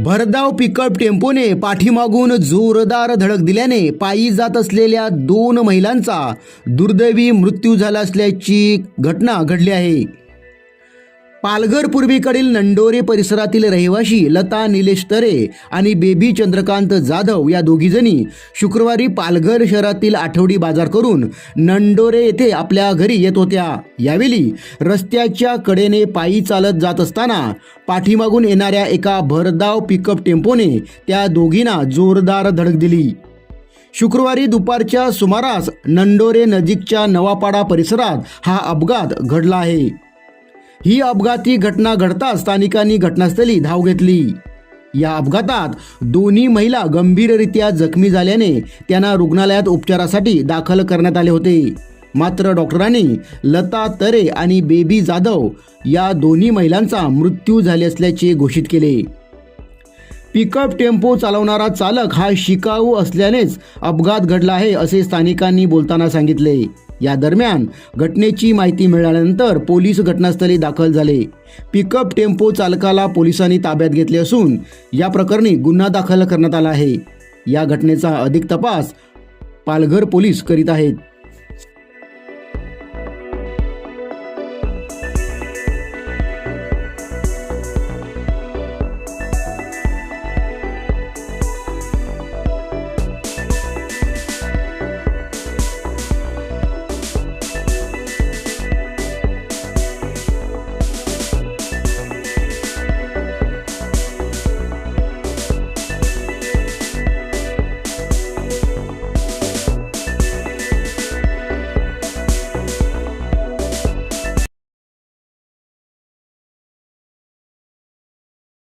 भरधाव पिकअप टेम्पोने पाठीमागून जोरदार धडक दिल्याने पायी जात असलेल्या 2 महिलांचा दुर्दैवी मृत्यू झाला असल्याची घटना घडली आहे। पालघर पूर्वेकडील नंडोरे परिसरातील रहिवाशी लता निलेश तरे आणि बेबी चंद्रकांत जाधव या दोघीजणी शुक्रवारी पालघर शहरातील आठवडी बाजार करून नंडोरे येथे आपल्या घरी येत होत्या। यावेळी रस्त्याच्या कडेने पायी चालत जात असताना पाठीमागून येणाऱ्या एका भरधाव पिकअप टेम्पोने त्या दोघींना जोरदार धडक दिली। शुक्रवारी दुपारच्या सुमारास नंडोरे नजीकच्या नवापाडा परिसरात हा अपघात घडला आहे। ही अपघाती घटना घडताच स्थानिकांनी घटनास्थळी धाव घेतली। या अपघातात दोन्ही महिला गंभीररित्या जखमी झाल्याने त्यांना रुग्णालयात उपचारासाठी दाखल करण्यात आले होते। मात्र डॉक्टरांनी लता तरे आणि बेबी जाधव या दोन्ही महिलांचा मृत्यू झाले असल्याचे घोषित केले। पिकअप टेम्पो चालवणारा चालक हा शिकाऊ असल्यानेच अपघात घडला आहे असे स्थानिकांनी बोलताना सांगितले। या दरम्यान घटनेची माहिती मिळाल्यानंतर पोलीस घटनास्थळी दाखल झाले। पिकअप टेम्पो चालकाला पोलिसांनी ताब्यात घेतले असून या प्रकरणी गुन्हा दाखल करण्यात आला आहे। या घटनेचा अधिक तपास पालघर पोलीस करीत आहेत।